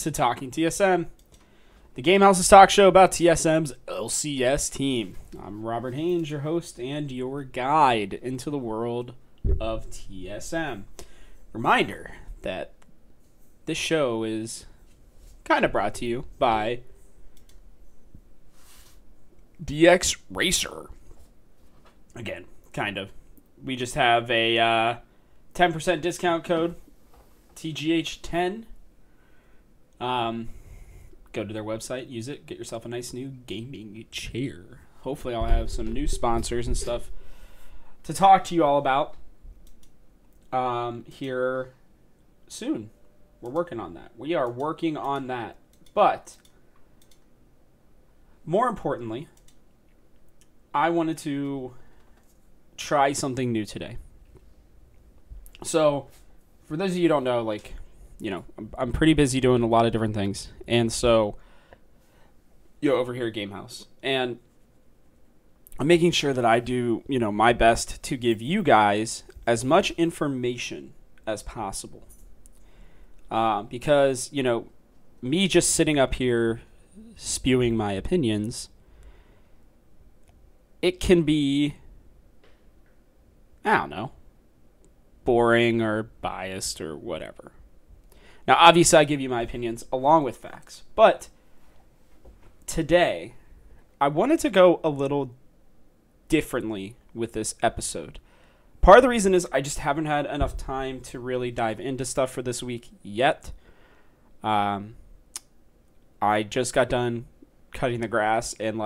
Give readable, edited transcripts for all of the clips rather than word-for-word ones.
to Talking TSM, the Game House's talk show about TSM's LCS team. I'm Robert Haynes, your host and your guide into the world of TSM. Reminder that this show is kind of brought to you by DX Racer. Again, kind of. We just have a 10% discount code, TGH10. Go to their website, use it, get yourself a nice new gaming chair. Hopefully I'll have some new sponsors and stuff to talk to you all about here soon. We're working on that. We are working on that. But more importantly, I wanted to try something new today. So, for those of you who don't know, I'm pretty busy doing a lot of different things. And so, over here at Game House. And I'm making sure that I do, my best to give you guys as much information as possible. Because, me just sitting up here spewing my opinions, it can be, I don't know, boring or biased or whatever. Now, obviously, I give you my opinions along with facts. But today, I wanted to go a little differently with this episode. Part of the reason is I just haven't had enough time to really dive into stuff for this week yet. I just got done cutting the grass and,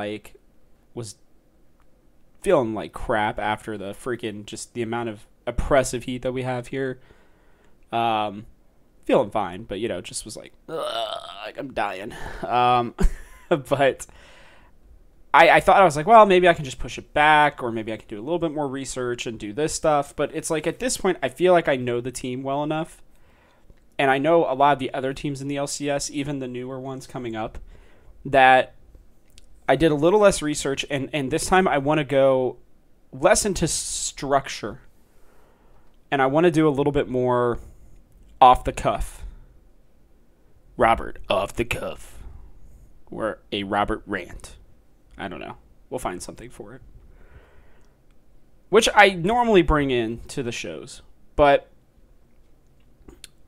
was feeling like crap after the freaking, just the amount of oppressive heat that we have here. Feeling fine, but, just was like I'm dying. But I thought, I was like, well, maybe I can just push it back, or maybe I can do a little bit more research and do this stuff. But it's like, at this point, I feel like I know the team well enough. And I know a lot of the other teams in the LCS, even the newer ones coming up, that I did a little less research. And this time I want to go less into structure. And I want to do a little bit more off the cuff. Robert off the cuff. Or a Robert rant. I don't know. We'll find something for it. Which I normally bring in to the shows. But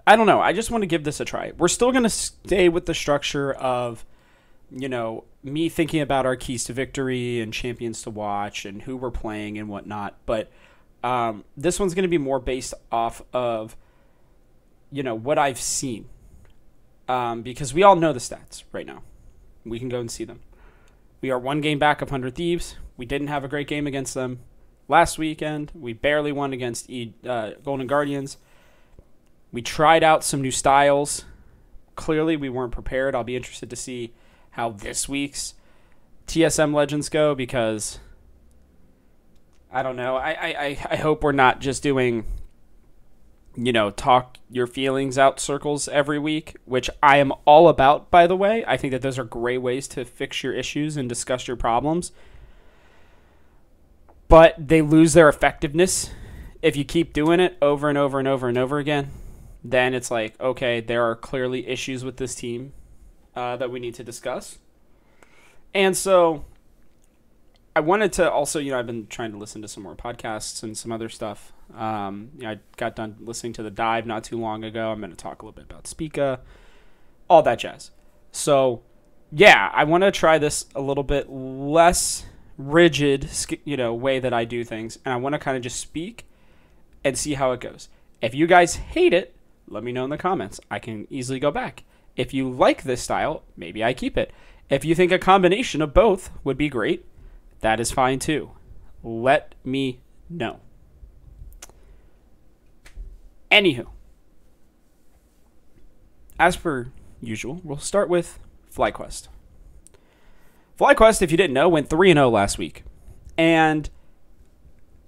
I don't know. I just want to give this a try. We're still going to stay with the structure of, me thinking about our keys to victory and champions to watch and who we're playing and whatnot. But this one's going to be more based off of, what I've seen. Because we all know the stats right now. We can go and see them. We are one game back of 100 Thieves. We didn't have a great game against them last weekend. We barely won against Golden Guardians. We tried out some new styles. Clearly, we weren't prepared. I'll be interested to see how this week's TSM Legends go, because I don't know. I hope we're not just doing, talk your feelings out circles every week, which I am all about, by the way. I think that those are great ways to fix your issues and discuss your problems. But they lose their effectiveness if you keep doing it over and over and over and over again. Then it's like, okay, there are clearly issues with this team that we need to discuss. And so I wanted to also, I've been trying to listen to some more podcasts and some other stuff. I got done listening to The Dive not too long ago. I'm going to talk a little bit about Spica, all that jazz. So, yeah, I want to try this a little bit less rigid, way that I do things. And I want to kind of just speak and see how it goes. If you guys hate it, let me know in the comments. I can easily go back. If you like this style, maybe I keep it. If you think a combination of both would be great, that is fine too. Let me know. Anywho, as per usual, we'll start with FlyQuest. FlyQuest, if you didn't know, went 3-0 last week. And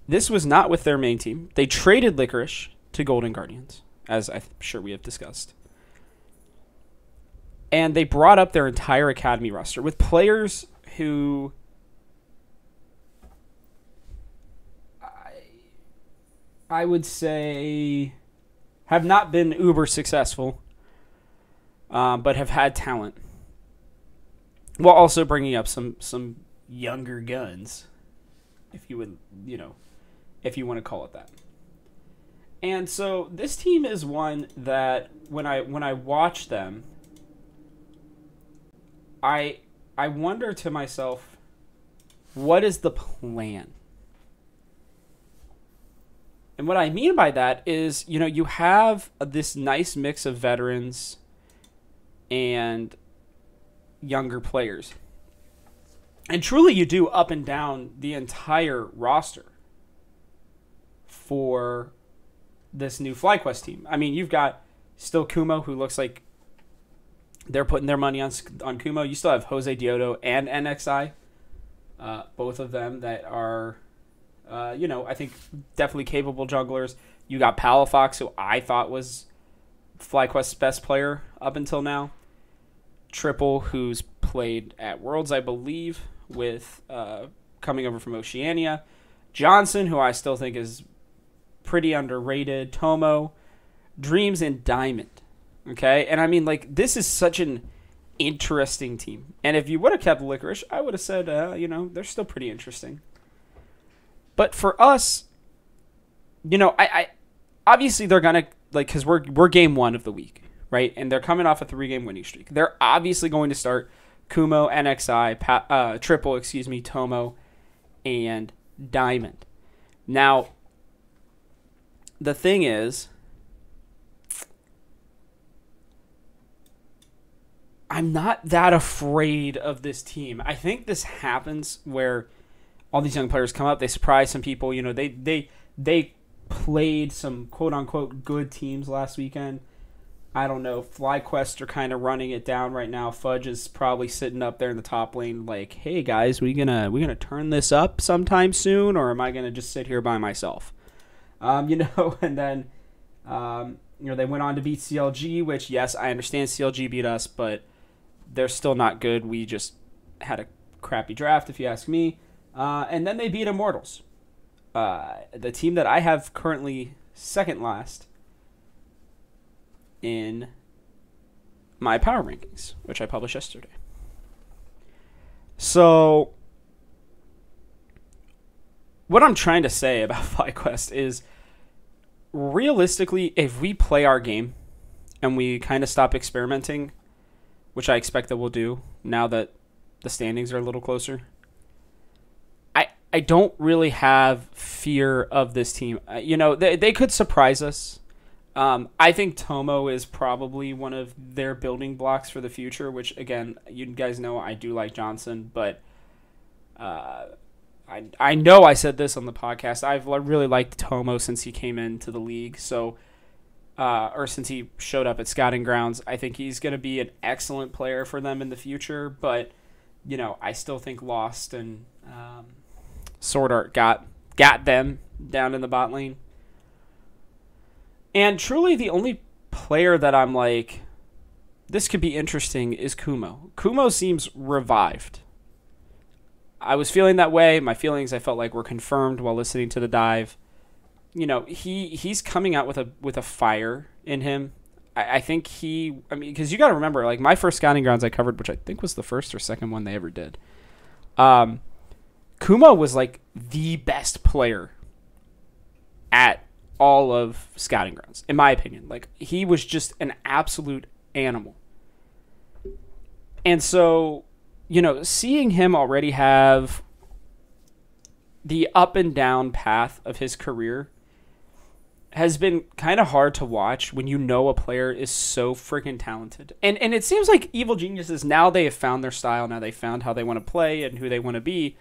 this was not with their main team. They traded Licorice to Golden Guardians, as I'm sure we have discussed. And they brought up their entire academy roster with players who I would say have not been uber successful but have had talent, while also bringing up some younger guns, if you would, if you want to call it that. And so this team is one that when I watch them, I wonder to myself, what is the plan? And what I mean by that is, you have this nice mix of veterans and younger players. And truly you do up and down the entire roster for this new FlyQuest team. I mean, you've got still Kumo, who looks like they're putting their money on Kumo. You still have Jose Dioto and NXI, both of them that are, I think definitely capable jugglers. You got Palafox, who I thought was FlyQuest's best player up until now. Triple, who's played at Worlds, I believe, with coming over from Oceania. Johnson, who I still think is pretty underrated. Tomo, Dreams, and Diamond. Okay? And I mean, this is such an interesting team. And if you would have kept Licorice, I would have said, they're still pretty interesting. But for us, I obviously they're going to, because we're game 1 of the week, right? And they're coming off a 3-game winning streak. They're obviously going to start Kumo, NXI, Triple, Tomo, and Diamond. Now, the thing is, I'm not that afraid of this team. I think this happens where all these young players come up, they surprise some people. They played some quote-unquote good teams last weekend. I don't know. FlyQuest are kind of running it down right now. Fudge is probably sitting up there in the top lane like, hey, guys, we gonna turn this up sometime soon, or am I going to just sit here by myself? And then, they went on to beat CLG, which, yes, I understand CLG beat us, but they're still not good. We just had a crappy draft, if you ask me. And then they beat Immortals, the team that I have currently second last in my power rankings, which I published yesterday. So what I'm trying to say about FlyQuest is, realistically, if we play our game and we kind of stop experimenting, which I expect that we'll do now that the standings are a little closer, I don't really have fear of this team. They could surprise us. I think Tomo is probably one of their building blocks for the future, which, again, you guys know I do like Johnson, but I know I said this on the podcast. I've really liked Tomo since he came into the league, or since he showed up at Scouting Grounds. I think he's going to be an excellent player for them in the future, but, I still think Lost and Sword Art got them down in the bot lane. And truly the only player that I'm like, this could be interesting, is Kumo. Kumo seems revived. I was feeling that way. My feelings, I felt like, were confirmed while listening to the dive. He's coming out with a fire in him. I think because you got to remember, my first Scouting Grounds I covered, which I think was the first or second one they ever did. Kumo was the best player at all of Scouting Grounds, in my opinion. He was just an absolute animal. And so, seeing him already have the up and down path of his career has been kind of hard to watch when a player is so freaking talented. And it seems like Evil Geniuses, now they have found their style, now they found how they want to play and who they want to be.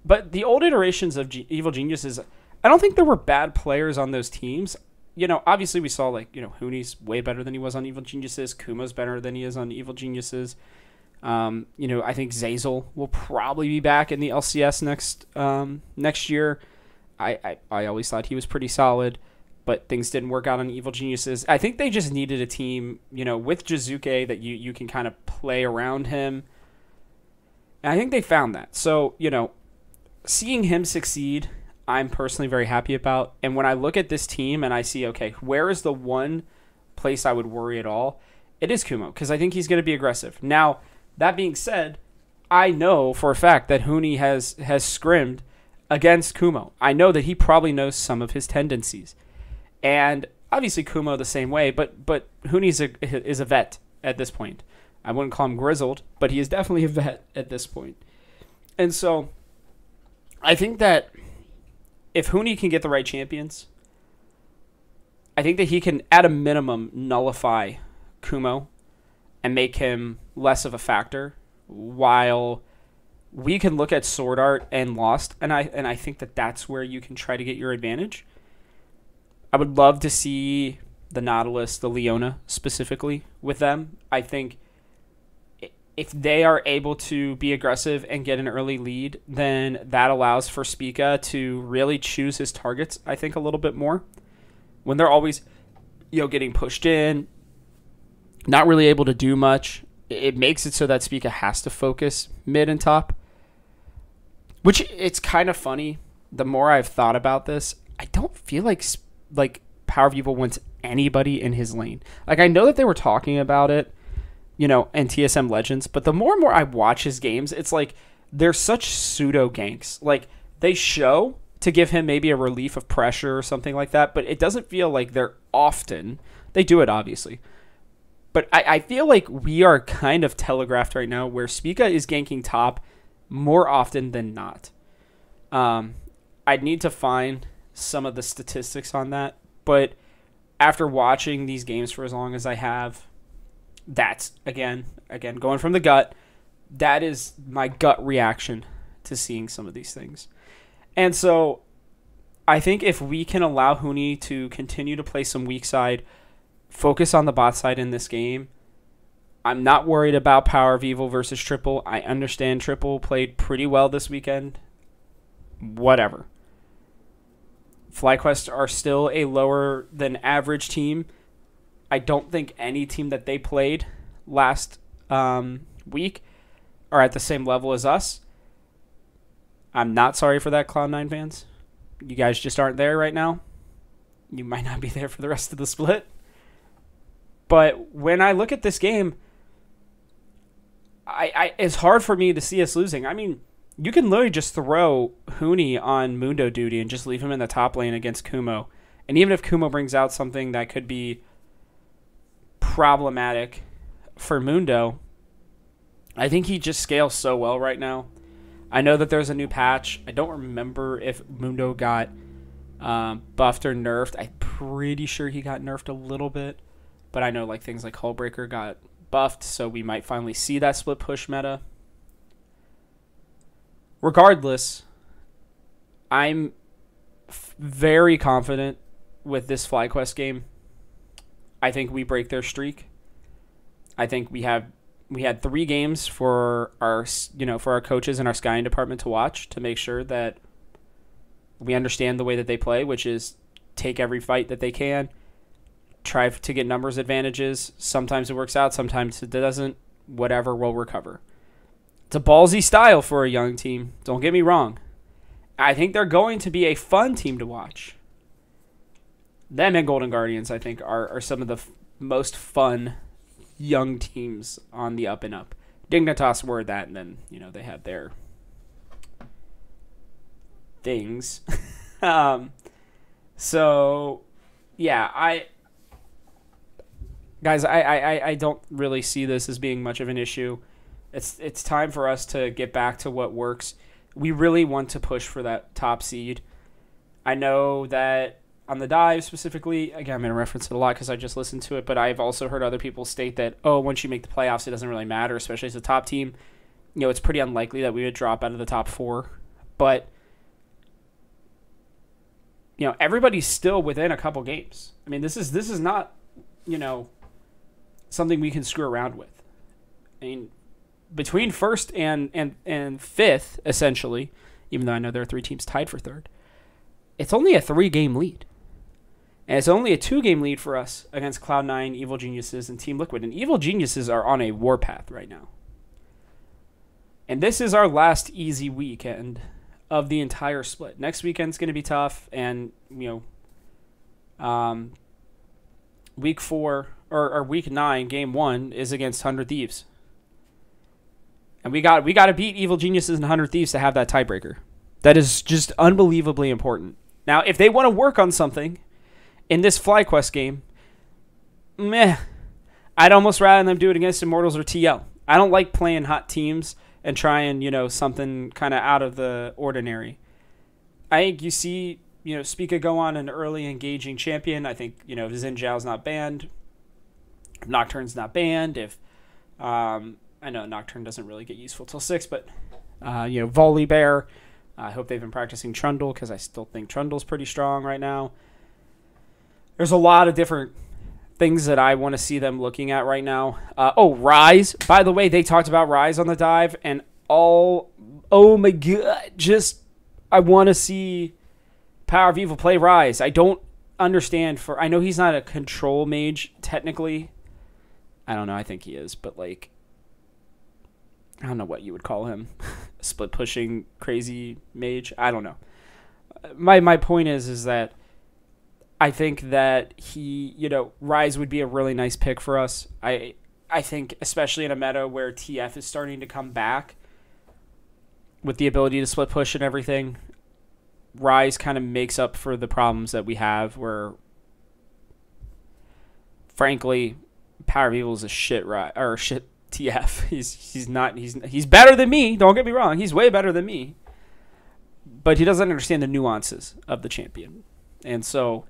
But the old iterations of Evil Geniuses, I don't think there were bad players on those teams. Obviously we saw Hooney's way better than he was on Evil Geniuses. Kumo's better than he is on Evil Geniuses. I think Zazel will probably be back in the LCS next year. I always thought he was pretty solid, but things didn't work out on Evil Geniuses. I think they just needed a team, with Jizuke that you can kind of play around him. And I think they found that. So, seeing him succeed, I'm personally very happy about. And when I look at this team and I see, okay, where is the one place I would worry at all? It is Kumo, because I think he's going to be aggressive. Now, that being said, I know for a fact that Huni has scrimmed against Kumo. I know that he probably knows some of his tendencies. And obviously Kumo the same way, but Huni is a vet at this point. I wouldn't call him grizzled, but he is definitely a vet at this point. And so I think that if Huni can get the right champions, I think that he can, at a minimum, nullify Kumo and make him less of a factor, while we can look at Sword Art and Lost, and I think that that's where you can try to get your advantage. I would love to see the Nautilus, the Leona specifically with them. I think if they are able to be aggressive and get an early lead, then that allows for Spica to really choose his targets, I think, a little bit more. When they're always, getting pushed in, not really able to do much, it makes it so that Spica has to focus mid and top. Which, it's kind of funny. The more I've thought about this, I don't feel like Power of Evil wants anybody in his lane. Like, I know that they were talking about it, in TSM Legends, but the more and more I watch his games, it's like they're such pseudo ganks. Like, they show to give him maybe a relief of pressure or something like that, but it doesn't feel like they're often. They do it, obviously. But I feel like we are kind of telegraphed right now where Spica is ganking top more often than not. I'd need to find some of the statistics on that, but after watching these games for as long as I have, that's, again, going from the gut, that is my gut reaction to seeing some of these things. And so I think if we can allow Huni to continue to play some weak side, focus on the bot side in this game, I'm not worried about Power of Evil versus Triple. I understand Triple played pretty well this weekend. Whatever. FlyQuest are still a lower than average team. I don't think any team that they played last week are at the same level as us. I'm not sorry for that, Cloud9 fans. You guys just aren't there right now. You might not be there for the rest of the split. But when I look at this game, it's hard for me to see us losing. I mean, you can literally just throw Huni on Mundo duty and just leave him in the top lane against Kumo. And even if Kumo brings out something that could be problematic for Mundo, I think he just scales so well right now. I know that there's a new patch. I don't remember if Mundo got buffed or nerfed. I'm pretty sure he got nerfed a little bit. But I know things like Hullbreaker got buffed, so we might finally see that split push meta. Regardless, I'm very confident with this FlyQuest game. I think we break their streak. I think we had 3 games for our coaches and our scouting department to watch to make sure that we understand the way that they play, which is take every fight that they can, try to get numbers advantages. Sometimes it works out, sometimes it doesn't. Whatever, we'll recover. It's a ballsy style for a young team. Don't get me wrong. I think they're going to be a fun team to watch. Them and Golden Guardians, I think, are some of the most fun young teams on the up and up. Dignitas were that, and then, they had their things. So, yeah, I don't really see this as being much of an issue. It's time for us to get back to what works. We really want to push for that top seed. I know that on the dive specifically, again, I'm going to reference it a lot because I just listened to it, but I've also heard other people state that, once you make the playoffs, it doesn't really matter, especially as a top team. It's pretty unlikely that we would drop out of the top 4. But, everybody's still within a couple games. I mean, this is not, something we can screw around with. I mean, between first and fifth, essentially, even though I know there are 3 teams tied for third, it's only a 3-game lead. And it's only a 2-game lead for us against Cloud9, Evil Geniuses, and Team Liquid. And Evil Geniuses are on a warpath right now. And this is our last easy weekend of the entire split. Next weekend's going to be tough. And, week 4 or week 9, game 1 is against 100 Thieves. And we got to beat Evil Geniuses and 100 Thieves to have that tiebreaker. That is just unbelievably important. Now, if they want to work on something in this FlyQuest game, meh. I'd almost rather them do it against Immortals or TL. I don't like playing hot teams and trying, something kind of out of the ordinary. I think you see, Spica go on an early engaging champion. I think, if Xin Zhao's not banned, if Nocturne's not banned, if, I know Nocturne doesn't really get useful till 6, but, Volley Bear. I hope they've been practicing Trundle because I still think Trundle's pretty strong right now. There's a lot of different things that I want to see them looking at right now. Rise. By the way, they talked about Rise on the dive, and oh my god, I want to see Power of Evil play Rise. I don't understand I know he's not a control mage, technically. I don't know, I think he is, but I don't know what you would call him. Split pushing crazy mage. I don't know. My point is that I think that Rise would be a really nice pick for us. I think, especially in a meta where TF is starting to come back with the ability to split push and everything, Rise kind of makes up for the problems that we have where, frankly, Power of Evil is a shit TF. He's better than me. Don't get me wrong. He's way better than me. But he doesn't understand the nuances of the champion. And so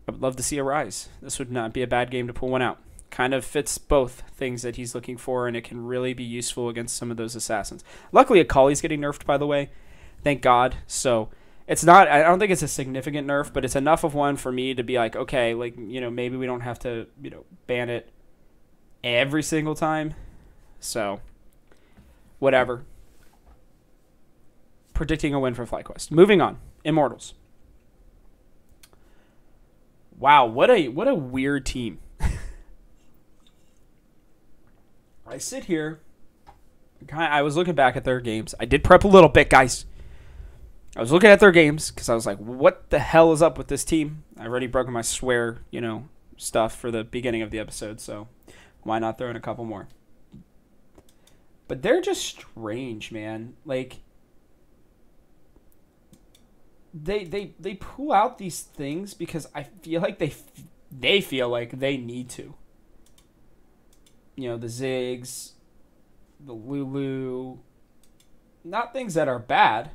I would love to see a Rise. This would not be a bad game to pull one out. Kind of fits both things that he's looking for, and it can really be useful against some of those assassins. Luckily, Akali's getting nerfed, by the way. Thank God. So it's not, I don't think it's a significant nerf, but it's enough of one for me to be like, okay, maybe we don't have to, ban it every single time. So, whatever. Predicting a win for FlyQuest. Moving on. Immortals. Wow, what a weird team. I sit here. I was looking back at their games. I did prep a little bit, guys. I was looking at their games because I was like, what the hell is up with this team? I already broken my swear, stuff for the beginning of the episode, so why not throw in a couple more? But they're just strange, man. They pull out these things because I feel like they feel like they need to. The Ziggs, the Lulu, not things that are bad,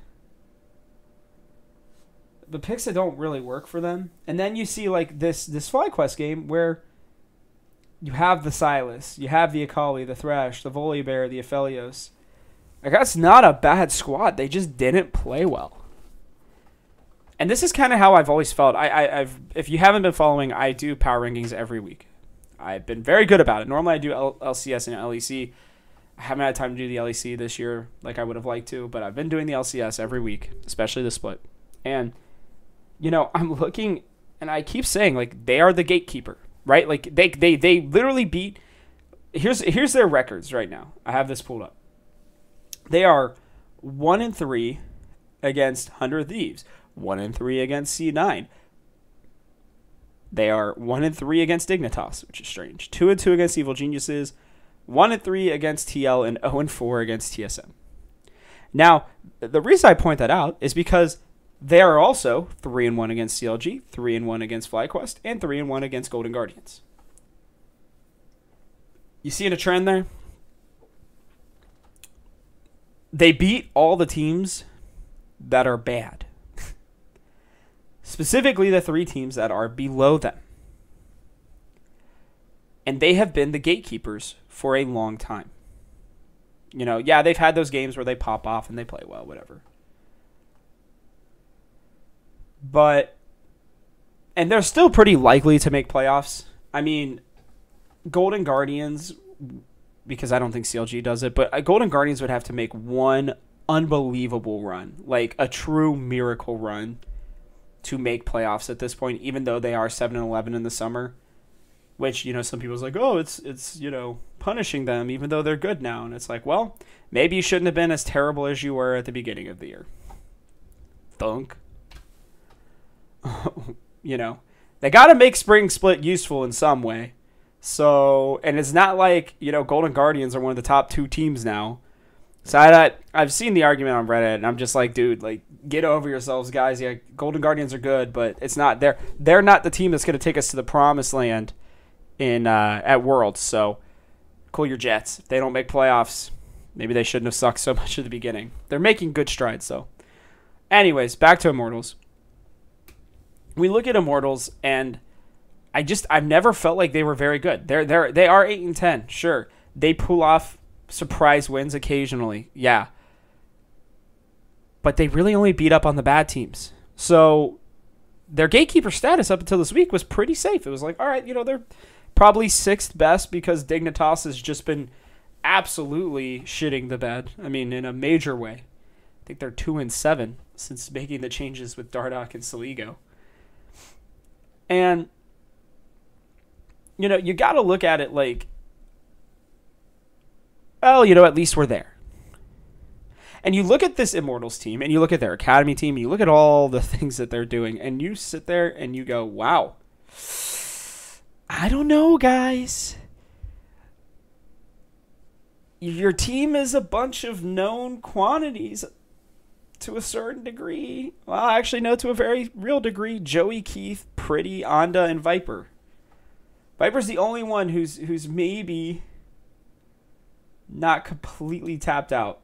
but picks that don't really work for them. And then you see this FlyQuest game where you have the Silas, you have the Akali, the Thresh, the Volibear, the Aphelios. That's not a bad squad. They just didn't play well. And this is kind of how I've always felt. If you haven't been following, I do power rankings every week. I've been very good about it. Normally I do LCS and LEC. I haven't had time to do the LEC this year like I would have liked to, but I've been doing the LCS every week, especially the split. And, I'm looking, and I keep saying, they are the gatekeeper, right? They literally beat... Here's their records right now. I have this pulled up. They are 1-3 against 100 Thieves. 1-3 against C9. They are 1-3 against Dignitas, which is strange. 2-2 against Evil Geniuses. 1-3 against TL and 0-4 against TSM. Now, the reason I point that out is because they are also 3-1 against CLG, 3-1 against FlyQuest, and 3-1 against Golden Guardians. You seeing a trend there? They beat all the teams that are bad. Specifically the 3 teams that are below them. And they have been the gatekeepers for a long time. They've had those games where they pop off and they play well, whatever. And they're still pretty likely to make playoffs. I mean, Golden Guardians, because I don't think CLG does it, but Golden Guardians would have to make one unbelievable run, a true miracle run, to make playoffs at this point, even though they are 7-11 in the summer, which, some people's like, oh, it's punishing them, even though they're good now. And it's like, well, maybe you shouldn't have been as terrible as you were at the beginning of the year. Thunk. They got to make spring split useful in some way. So, and it's not like, Golden Guardians are one of the top 2 teams now. So I've seen the argument on Reddit, and I'm just like, dude, like, get over yourselves, guys. Yeah, Golden Guardians are good, but it's not they're not the team that's going to take us to the promised land at Worlds. So, cool your jets. If they don't make playoffs, maybe they shouldn't have sucked so much at the beginning. They're making good strides, though. Anyways, back to Immortals. We look at Immortals, and I've never felt like they were very good. They are 8-10, sure. They pull off surprise wins occasionally, yeah. But they really only beat up on the bad teams. So their gatekeeper status up until this week was pretty safe. It was like, all right, they're probably 6th best because Dignitas has just been absolutely shitting the bed. I mean, in a major way. I think they're 2-7 since making the changes with Dardoch and Saligo. And, you got to look at it like, well, at least we're there. And you look at this Immortals team, and you look at their academy team, and you look at all the things that they're doing, and you sit there and you go, wow, I don't know, guys. Your team is a bunch of known quantities to a certain degree. Well, actually, no, to a very real degree. Joey, Keith, Pretty, Onda, and Viper. Viper's the only one who's maybe not completely tapped out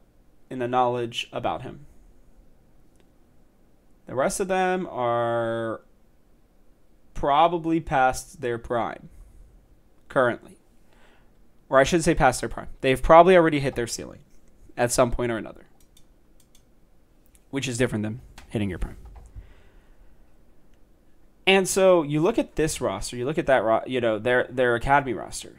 in the knowledge about him. The rest of them are probably past their prime currently. Or I should say past their prime. They've probably already hit their ceiling at some point or another, which is different than hitting your prime. And so you look at this roster, you look at that, their academy roster,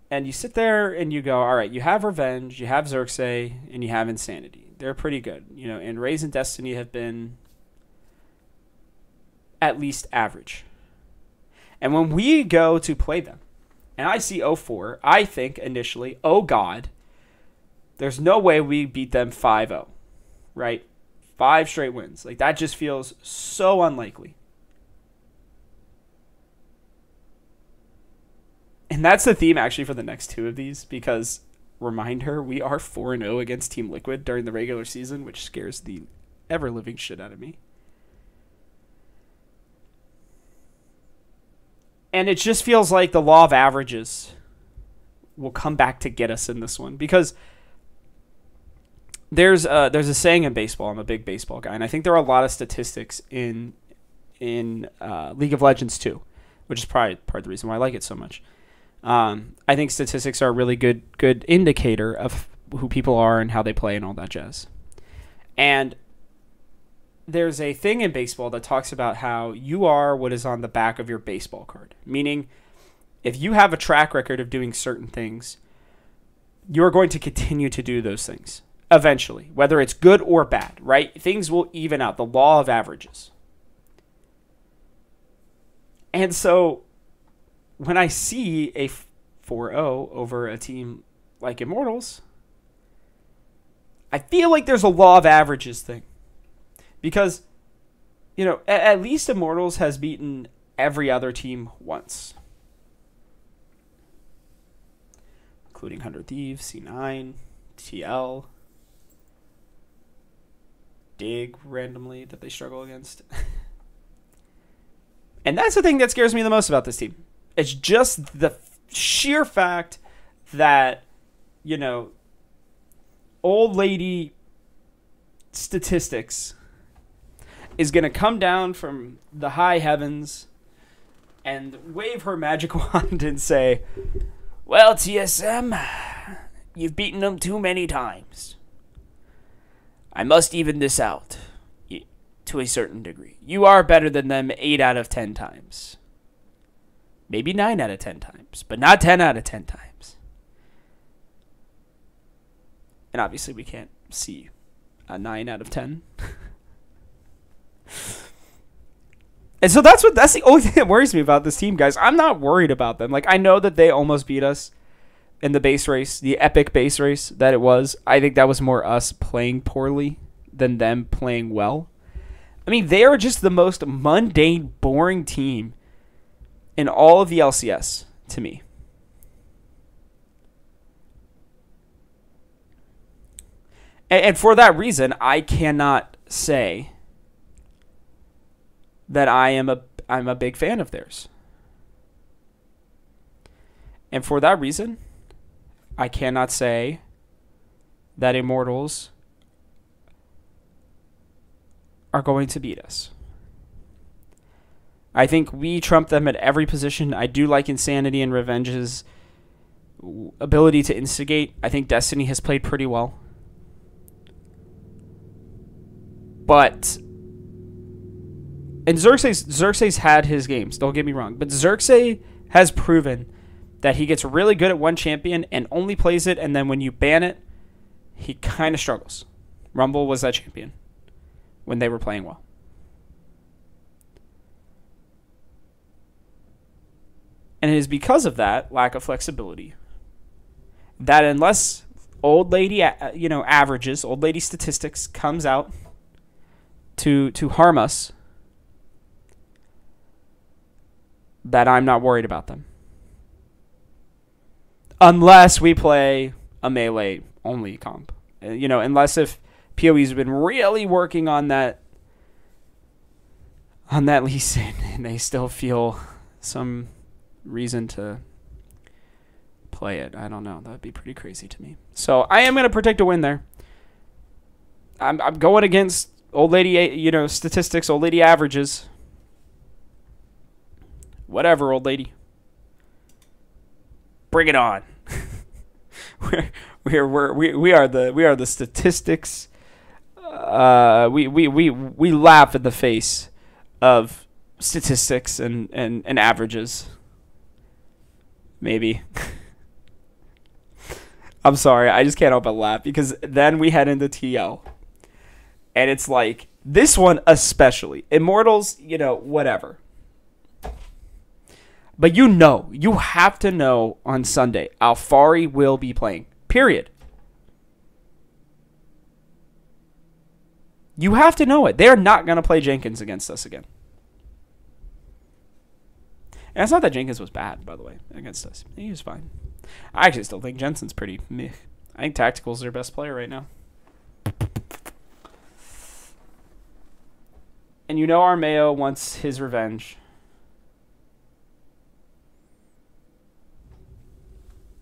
and you sit there and you go, all right, you have Revenge, you have Xerxes, and you have Insanity. They're pretty good. And Raze and Destiny have been at least average. And when we go to play them, and I see 0-4, I think initially, oh God, there's no way we beat them 5-0, right? 5 straight wins. Like, that just feels so unlikely. And that's the theme, actually, for the next 2 of these, because, reminder, we are 4-0 against Team Liquid during the regular season, which scares the ever-living shit out of me. And it just feels like the law of averages will come back to get us in this one, because there's a saying in baseball. I'm a big baseball guy, and I think there are a lot of statistics in League of Legends too, which is probably part of the reason why I like it so much. I think statistics are a really good indicator of who people are and how they play and all that jazz. And there's a thing in baseball that talks about how you are what is on the back of your baseball card. Meaning, if you have a track record of doing certain things, you're going to continue to do those things eventually, whether it's good or bad, right? Things will even out. The law of averages. And so when I see a 4-0 over a team like Immortals, I feel like there's a law of averages thing. Because, at least Immortals has beaten every other team once. Including 100 Thieves, C9, TL, Dig randomly that they struggle against. And that's the thing that scares me the most about this team. It's just the sheer fact that, old lady statistics is going to come down from the high heavens and wave her magic wand and say, well, TSM, you've beaten them too many times. I must even this out to a certain degree. You are better than them 8 out of 10 times. Maybe 9 out of 10 times, but not 10 out of 10 times. And obviously we can't see a 9 out of 10. And so that's the only thing that worries me about this team, guys. I'm not worried about them. Like, I know that they almost beat us in the base race, the epic base race that it was. I think that was more us playing poorly than them playing well. I mean, they are just the most mundane, boring team in all of the LCS to me. And for that reason, I cannot say that I'm a big fan of theirs. And for that reason, I cannot say that Immortals are going to beat us. I think we trump them at every position. I do like Insanity and Revenge's ability to instigate. I think Destiny has played pretty well. But, and Xerxes had his games, don't get me wrong, but Xerxes has proven that he gets really good at one champion and only plays it, and then when you ban it, he kind of struggles. Rumble was that champion when they were playing well. And it is because of that lack of flexibility that unless old lady, averages, old lady statistics comes out to harm us, that I'm not worried about them. Unless we play a melee only comp. Unless if PoE's been really working on that Lee Sin and they still feel some reason to play it. I don't know. That would be pretty crazy to me. So I am going to predict a win there. I'm going against old lady, statistics, old lady averages. Whatever, old lady. Bring it on. we are the statistics. We laugh in the face of statistics and averages. Maybe. I'm sorry, I just can't help but laugh because then we head into TL. And it's like, this one especially. Immortals, whatever. But you have to know on Sunday, Alfari will be playing. Period. You have to know it. They're not going to play Jenkins against us again. And it's not that Jenkins was bad, by the way, against us. He was fine. I actually still think Jensen's pretty meh. I think Tactical's their best player right now. And Armeo wants his revenge.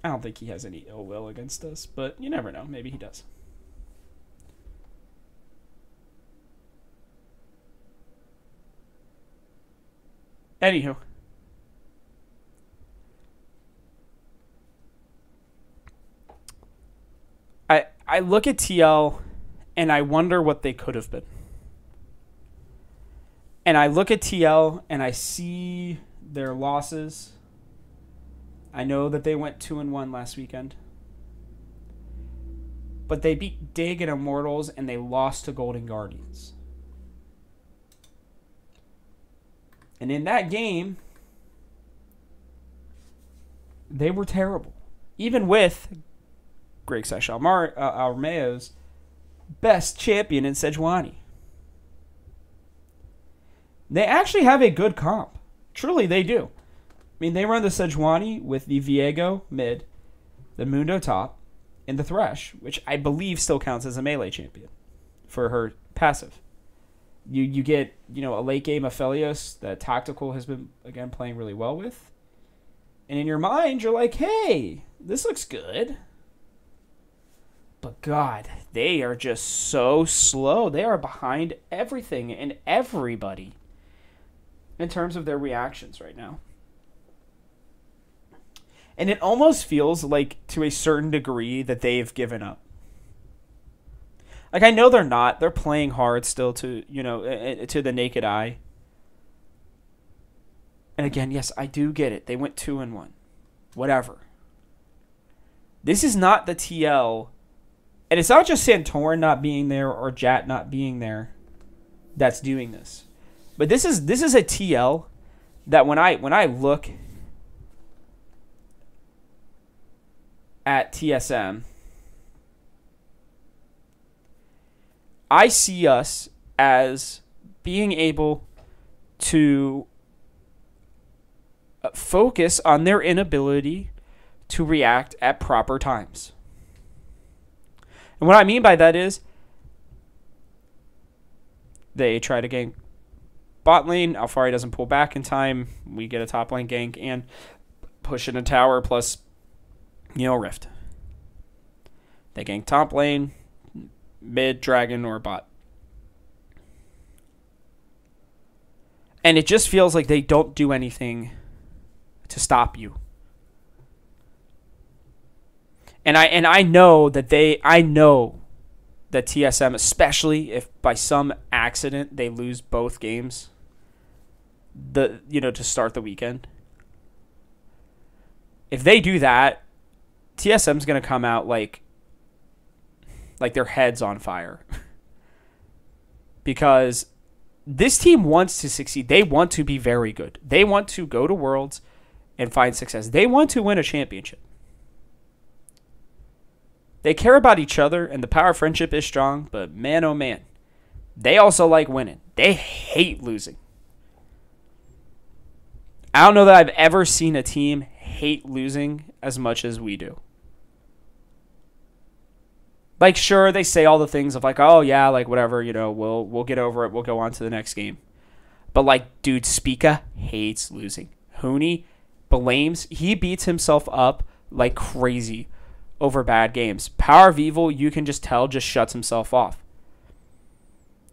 I don't think he has any ill will against us, but you never know. Maybe he does. Anywho. I look at TL and I wonder what they could have been. And I look at TL and I see their losses. I know that they went 2-1 last weekend. But they beat Dig and Immortals and they lost to Golden Guardians. And in that game, they were terrible. Even with Greg Sesh Armeo's best champion in Sejuani. They actually have a good comp. Truly, they do. I mean, they run the Sejuani with the Viego mid, the Mundo top, and the Thresh, which I believe still counts as a melee champion for her passive. You get, a late game Aphelios that Tactical has been, again, playing really well with. And in your mind, you're like, hey, this looks good. But God, they are just so slow. They are behind everything and everybody in terms of their reactions right now. And it almost feels like, to a certain degree, that they've given up. Like, I know they're not. They're playing hard still to the naked eye. And again, yes, I do get it. They went 2-1. Whatever. This is not the TL. And it's not just Santorin not being there or Jat not being there that's doing this. But this is a TL that when I look at TSM, I see us as being able to focus on their inability to react at proper times. And what I mean by that is they try to gank bot lane. Alfari doesn't pull back in time. We get a top lane gank and push in a tower plus, Rift. They gank top lane, mid, dragon, or bot. And it just feels like they don't do anything to stop you. And I know that TSM, especially if by some accident they lose both games, to start the weekend. If they do that, TSM's gonna come out like their head's on fire. Because this team wants to succeed. They want to be very good. They want to go to Worlds and find success. They want to win a championship. They care about each other, and the power of friendship is strong, but man, oh man, they also like winning. They hate losing. I don't know that I've ever seen a team hate losing as much as we do. Like, sure, they say all the things of like, oh yeah, like whatever, we'll get over it. We'll go on to the next game. But like, dude, Spica hates losing. Hooney blames. He beats himself up like crazy over bad games. Power of Evil, you can just tell, just shuts himself off.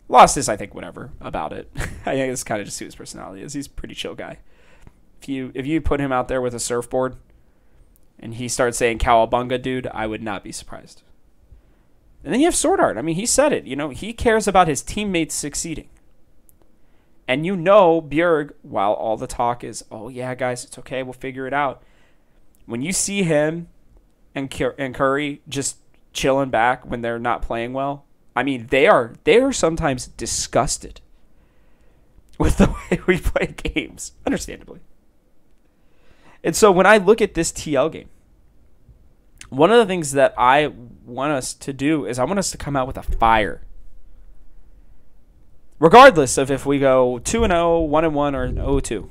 Lost is, I think, whatever about it. I think it's kind of just who his personality is. He's a pretty chill guy. If you put him out there with a surfboard and he starts saying cowabunga, dude, I would not be surprised. And then you have Sword Art. I mean, he said it. He cares about his teammates succeeding. And Bjerg, while all the talk is, oh yeah, guys, it's okay, we'll figure it out. When you see him and Curry just chilling back when they're not playing well, I mean, they are sometimes disgusted with the way we play games, understandably. And so when I look at this TL game, one of the things that I want us to do is I want us to come out with a fire. Regardless of if we go 2-0, 1-1, or 0-2.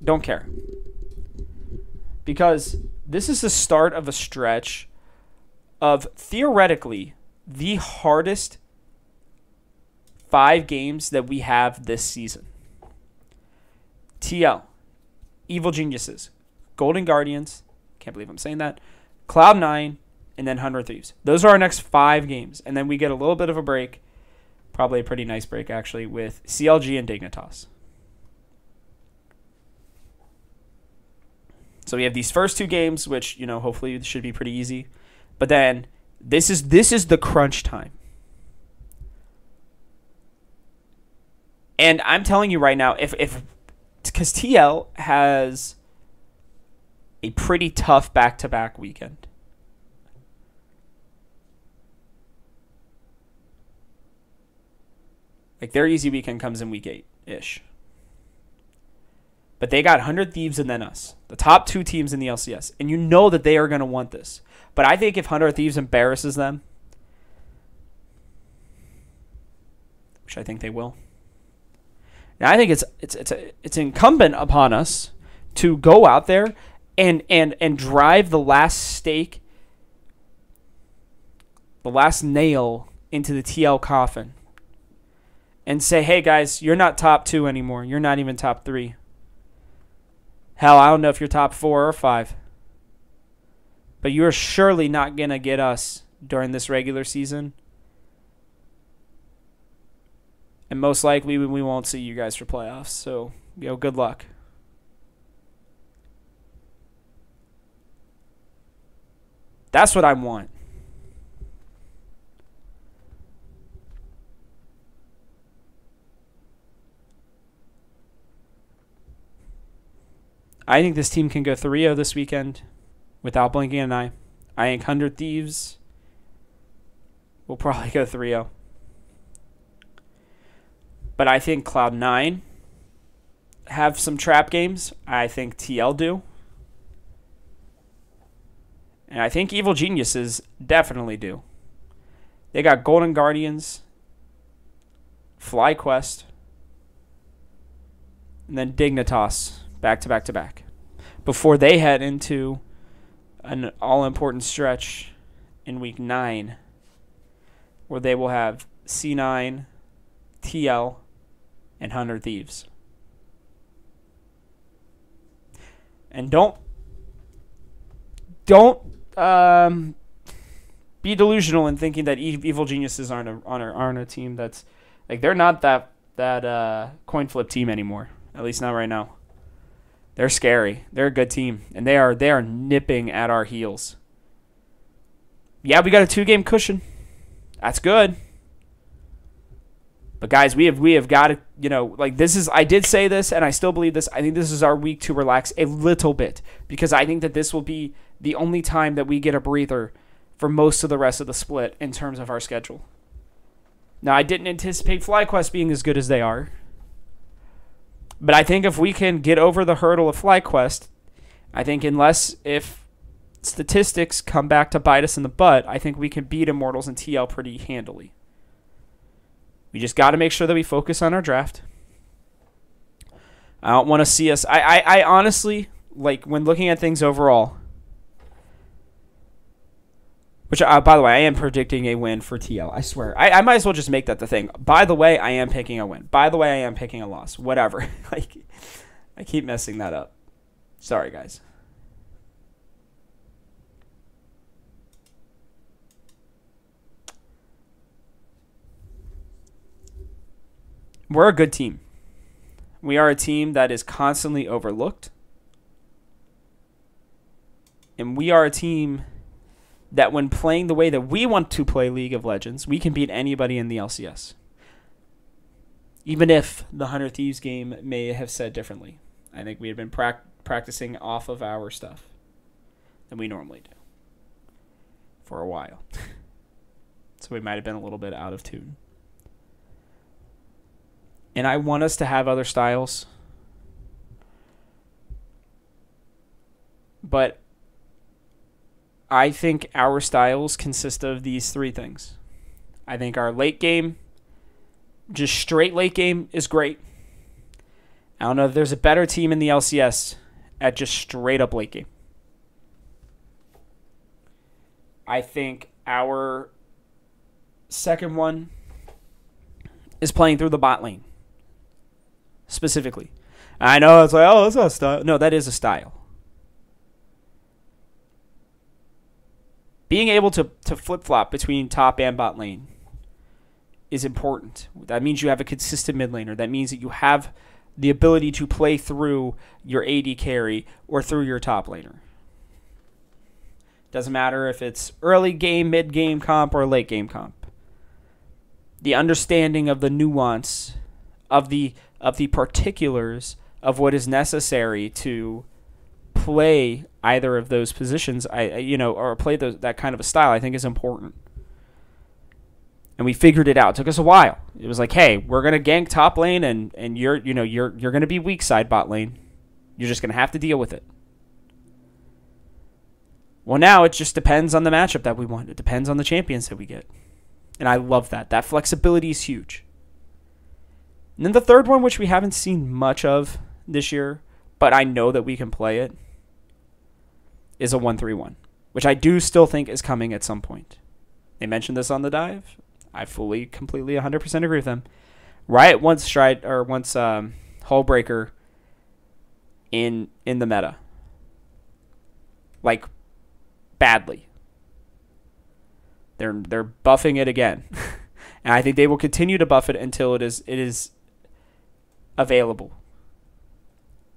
Don't care. Because this is the start of a stretch of theoretically the hardest 5 games that we have this season. TL, Evil Geniuses, Golden Guardians, can't believe I'm saying that, Cloud9, and then 100 Thieves. Those are our next 5 games. And then we get a little bit of a break, probably a pretty nice break actually, with CLG and Dignitas. So we have these first 2 games, which, hopefully should be pretty easy. But then this is the crunch time. And I'm telling you right now, because TL has a pretty tough back-to-back weekend. Like, their easy weekend comes in week 8-ish. But they got 100 Thieves and then us. The top 2 teams in the LCS. And you know that they are going to want this. But I think if 100 Thieves embarrasses them, which I think they will, now I think it's incumbent upon us to go out there and drive the last stake, the last nail into the TL coffin. And say, hey guys, you're not top 2 anymore. You're not even top 3. Hell, I don't know if you're top 4 or 5. But you're surely not going to get us during this regular season. And most likely we won't see you guys for playoffs. So, good luck. That's what I want. I think this team can go 3-0 this weekend without blinking an eye. I think 100 Thieves will probably go 3-0. But I think Cloud9 have some trap games. I think TL do. And I think Evil Geniuses definitely do. They got Golden Guardians, FlyQuest, and then Dignitas back to back to back. before they head into an all-important stretch in Week 9 where they will have C9, TL, and 100 Thieves. And don't be delusional in thinking that Evil Geniuses aren't a team that's like they're not that coin flip team anymore. At least not right now. They're scary. They're a good team, and they are nipping at our heels. Yeah, we got a 2-game cushion. That's good. But guys, we have got to, this is, I did say this and I still believe this. I think this is our week to relax a little bit because I think that this will be the only time that we get a breather for most of the rest of the split in terms of our schedule. Now, I didn't anticipate FlyQuest being as good as they are. But I think if we can get over the hurdle of FlyQuest, I think if statistics come back to bite us in the butt, I think we can beat Immortals and TL pretty handily. We just got to make sure that we focus on our draft. I don't want to see us... I honestly, when looking at things overall, which, by the way, I am predicting a win for TL. I swear. I might as well just make that the thing. By the way, I am picking a win. By the way, I am picking a loss. Whatever. I keep messing that up. Sorry, guys. We're a good team. We are a team that is constantly overlooked. And we are a team that when playing the way that we want to play League of Legends, we can beat anybody in the LCS. Even if the 100 Thieves game may have said differently. I think we had been practicing off of our stuff than we normally do for a while. So we might have been a little bit out of tune. And I want us to have other styles. But I think our styles consist of these 3 things. I think our late game, just straight late game, is great. I don't know if there's a better team in the LCS at just straight up late game. I think our second one is playing through the bot lane. Specifically. I know it's like, oh, that's not a style. No, that is a style. Being able to flip-flop between top and bot lane is important. That means you have a consistent mid laner. That means that you have the ability to play through your AD carry or through your top laner. Doesn't matter if it's early game, mid game comp, or late game comp. The understanding of the nuance of the particulars of what is necessary to play either of those positions, or play that kind of a style, I think is important. And we figured it out. It took us a while. It was like, hey, we're gonna gank top lane, and you're gonna be weak side bot lane. You're just gonna have to deal with it. Well, now it just depends on the matchup that we want. It depends on the champions that we get, and I love that. That flexibility is huge. And then the third one, which we haven't seen much of this year, but I know that we can play it, is a 1-3-1, which I do still think is coming at some point. They mentioned this on the dive. I fully, completely, 100% agree with them. Riot wants Hullbreaker in the meta, like badly. They're buffing it again, and I think they will continue to buff it until it is available.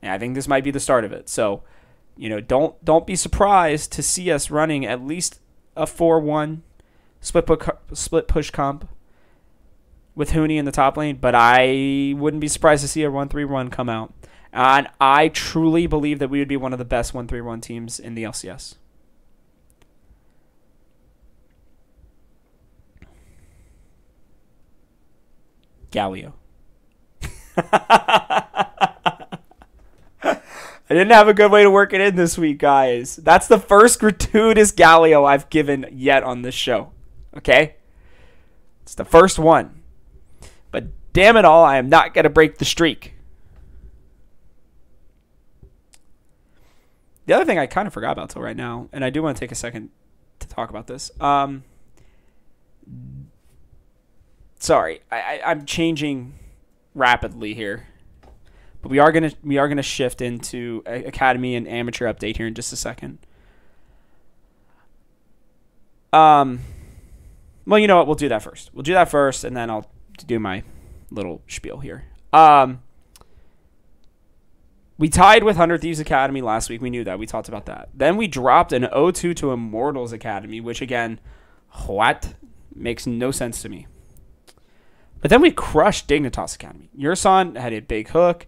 And I think this might be the start of it. So, don't be surprised to see us running at least a 4-1 split push comp with Huni in the top lane, but I wouldn't be surprised to see a 1-3-1 come out. And I truly believe that we would be one of the best 1-3-1 teams in the LCS. Galio. I didn't have a good way to work it in this week, guys. That's the first gratuitous Galio I've given yet on this show. Okay? It's the first one. But damn it all, I am not going to break the streak. The other thing I kind of forgot about till right now, and I do want to take a second to talk about this. Sorry, I'm changing rapidly here, but we are gonna shift into academy and amateur update here in just a second. Well, you know what? We'll do that first. We'll do that first, and then I'll do my little spiel here. We tied with 100 Thieves Academy last week. We knew that. We talked about that. Then we dropped an 0-2 to Immortals Academy, which, again, what? Makes no sense to me. But then we crushed Dignitas Academy. Yurson had a big hook.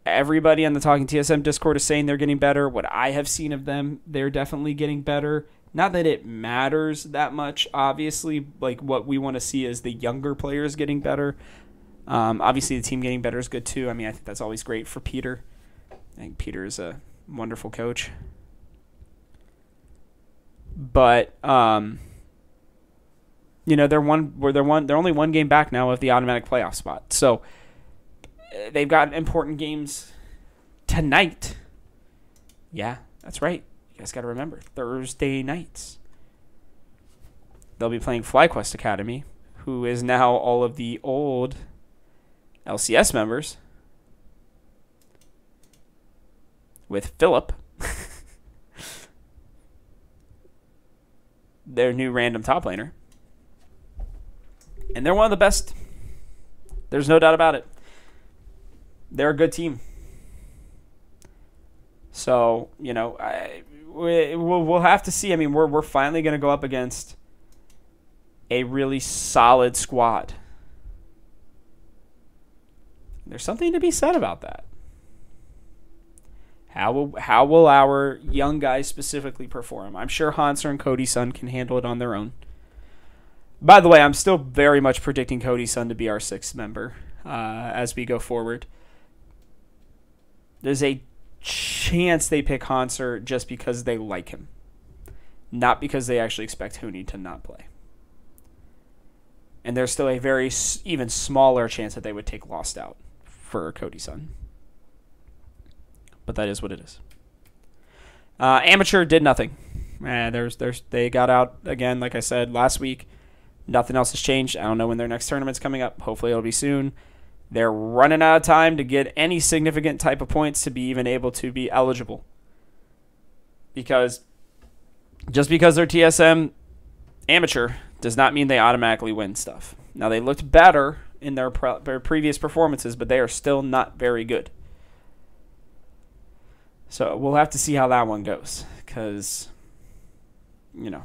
Everybody on the Talking TSM Discord is saying they're getting better. What I have seen of them, they're definitely getting better. Not that it matters that much, obviously. Like, what we want to see is the younger players getting better. Obviously, the team getting better is good, too. I mean, I think that's always great for Peter. I think Peter is a wonderful coach. But, you know, they're only one game back now of the automatic playoff spot. So, they've got important games tonight. Yeah, that's right. You guys got to remember, Thursday nights. They'll be playing FlyQuest Academy, who is now all of the old LCS members, with Philip, their new random top laner. And they're one of the best. There's no doubt about it. They're a good team. So, you know, we'll have to see. I mean, we're finally going to go up against a really solid squad. There's something to be said about that. How will our young guys specifically perform? I'm sure Hanser and Cody Sun can handle it on their own. By the way, I'm still very much predicting Cody Sun to be our 6th member as we go forward. There's a chance they pick Hanser just because they like him, not because they actually expect Hooney to not play. And there's still a very even smaller chance that they would take Lost out for Cody Sun. But that is what it is. Amateur did nothing. They got out again, like I said, last week. Nothing else has changed. I don't know when their next tournament's coming up. Hopefully it'll be soon. They're running out of time to get any significant type of points to be even able to be eligible. Because just because they're TSM amateur does not mean they automatically win stuff. Now, they looked better in their previous performances, but they are still not very good. So we'll have to see how that one goes. Because, you know,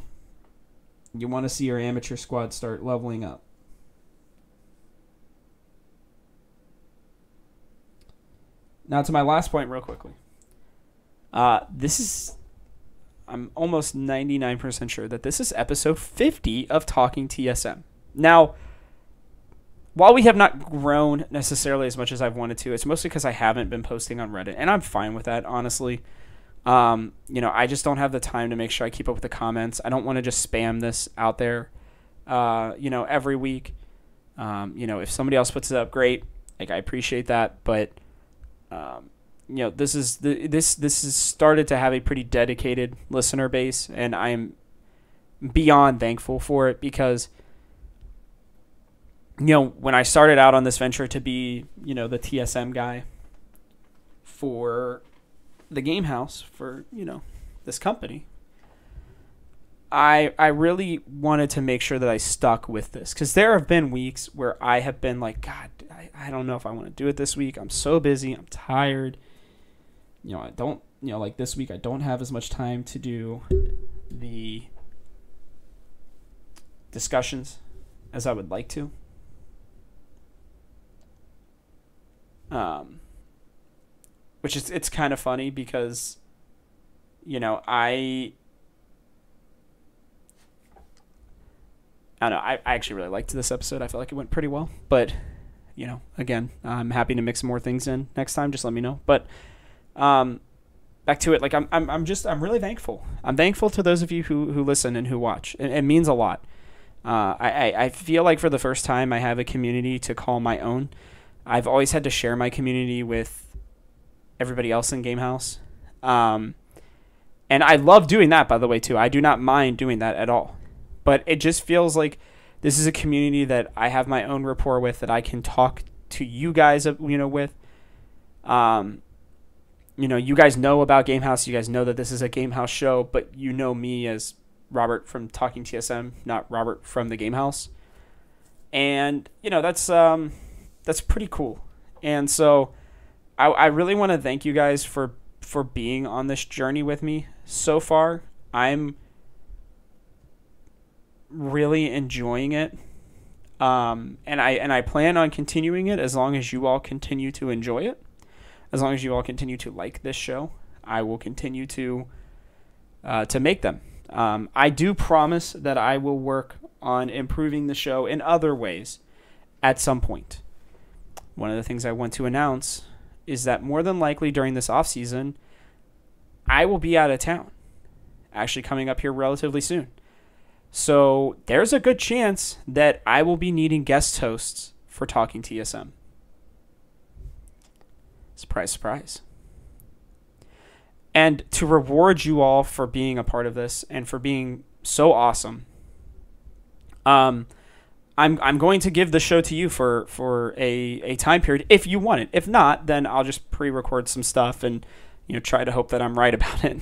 you want to see your amateur squad start leveling up. Now to my last point real quickly. I'm almost 99% sure that this is episode 50 of Talking TSM. Now, while we have not grown necessarily as much as I've wanted to, it's mostly because I haven't been posting on Reddit, and I'm fine with that, honestly. You know, I just don't have the time to make sure I keep up with the comments. I don't want to just spam this out there, you know, every week. You know, if somebody else puts it up, great. Like, I appreciate that, but you know, this has started to have a pretty dedicated listener base, and I am beyond thankful for it because, you know, when I started out on this venture to be, you know, the TSM guy for the game house, for, you know, this company, I really wanted to make sure that I stuck with this, because there have been weeks where I have been like, God, I don't know if I want to do it this week. I'm so busy. I'm tired. You know, I don't, you know, like this week, I don't have as much time to do the discussions as I would like to. Which is, it's kind of funny because, you know, I don't know. I actually really liked this episode. I felt like it went pretty well, but, you know, again, I'm happy to mix some more things in next time. Just let me know. But back to it. Like, I'm really thankful. I'm thankful to those of you who listen and who watch. It means a lot. I feel like for the first time I have a community to call my own. I've always had to share my community with everybody else in Gamehouse. And I love doing that, by the way, too. I do not mind doing that at all. But it just feels like this is a community that I have my own rapport with, that I can talk to you guys, with. You guys know about Gamehouse. You guys know that this is a Gamehouse show, but you know me as Robert from Talking TSM, not Robert from the Gamehouse. And, that's pretty cool. And so I really want to thank you guys for being on this journey with me so far. I'm really enjoying it. And I plan on continuing it as long as you all continue to enjoy it. As long as you all continue to like this show, I will continue to make them. I do promise that I will work on improving the show in other ways at some point. One of the things I want to announce is that more than likely during this off season, I will be out of town, actually coming up here relatively soon. So there's a good chance that I will be needing guest hosts for Talking TSM. Surprise, surprise. And to reward you all for being a part of this and for being so awesome, I'm going to give the show to you for a time period if you want it. If not, then I'll just pre-record some stuff and try to hope that I'm right about it.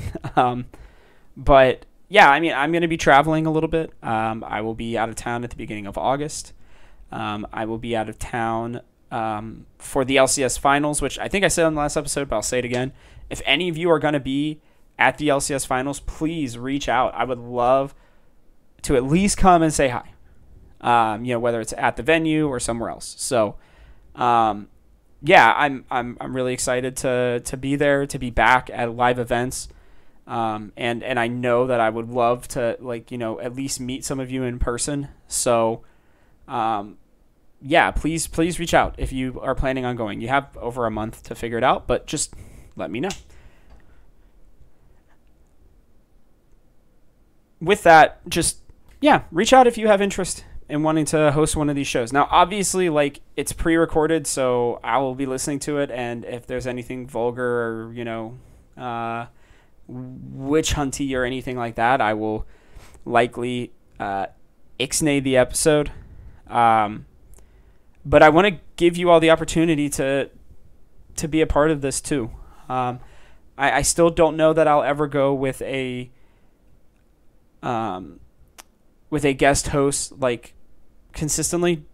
But yeah, I mean, I'm going to be traveling a little bit. I will be out of town at the beginning of August. I will be out of town for the LCS finals, which I think I said on the last episode, but I'll say it again. If any of you are going to be at the LCS finals, please reach out. I would love to at least come and say hi. Whether it's at the venue or somewhere else. So, yeah, I'm really excited to be there, to be back at live events. And I know that I would love to at least meet some of you in person. So, yeah, please reach out if you are planning on going. You have over a month to figure it out, but just let me know. With that, just, yeah, reach out if you have interest in wanting to host one of these shows. Now, obviously, it's pre-recorded, so I will be listening to it, and if there's anything vulgar or, witch hunty or anything like that, I will likely ixnay the episode. But I want to give you all the opportunity to be a part of this too. I still don't know that I'll ever go with a guest host consistently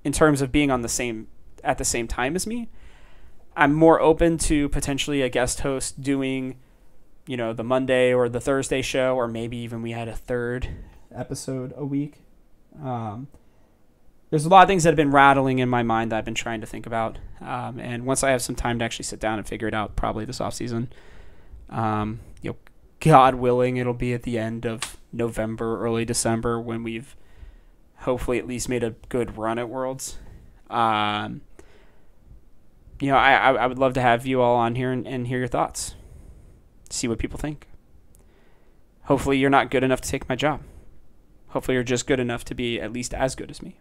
in terms of being at the same time as me. I'm more open to potentially a guest host doing, the Monday or the Thursday show, or maybe even we had a third episode a week. There's a lot of things that have been rattling in my mind that I've been trying to think about. And once I have some time to actually sit down and figure it out, probably this off season, God willing, it'll be at the end of November, early December, when we've hopefully at least made a good run at Worlds. I would love to have you all on here and hear your thoughts. See what people think. Hopefully you're not good enough to take my job. Hopefully you're just good enough to be at least as good as me.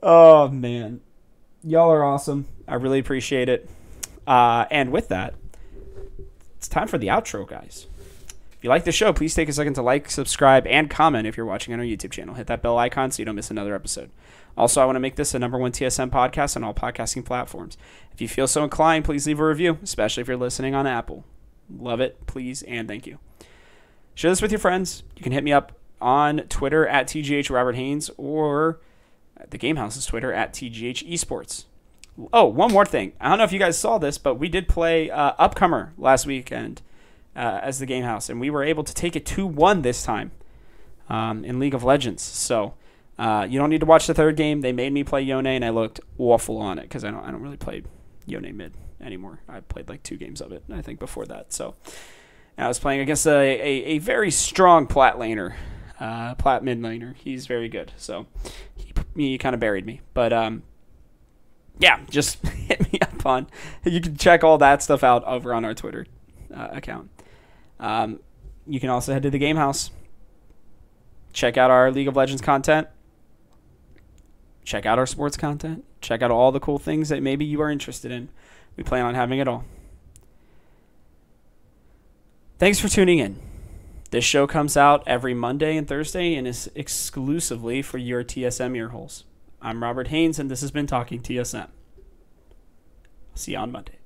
Oh, man. Y'all are awesome. I really appreciate it. And with that, it's time for the outro, guys. If you like the show, please take a second to like, subscribe, and comment if you're watching on our YouTube channel. Hit that bell icon so you don't miss another episode. Also, I want to make this the #1 TSM podcast on all podcasting platforms. If you feel so inclined, please leave a review, especially if you're listening on Apple. Love it, please, and thank you. Share this with your friends. You can hit me up on Twitter at TGHRobertHaynes or at the Gamehouse's Twitter at TGHEsports. Oh, one more thing. I don't know if you guys saw this, but we did play Upcomer last weekend as the Gamehouse, and we were able to take it 2-1 this time in League of Legends. So you don't need to watch the third game. They made me play Yone, and I looked awful on it because I don't really play Yone mid anymore. I played 2 games of it, I think, before that. So I was playing against a very strong plat laner, plat mid laner. He's very good. So he kind of buried me. But yeah, just hit me up on. You can check all that stuff out over on our Twitter account. You can also head to the Gamehouse. Check out our League of Legends content. check out our sports content. Check out all the cool things that maybe you are interested in. We plan on having it all. Thanks for tuning in. This show comes out every Monday and Thursday and is exclusively for your TSM ear holes. I'm Robert Haynes, and this has been Talking TSM. See you on Monday.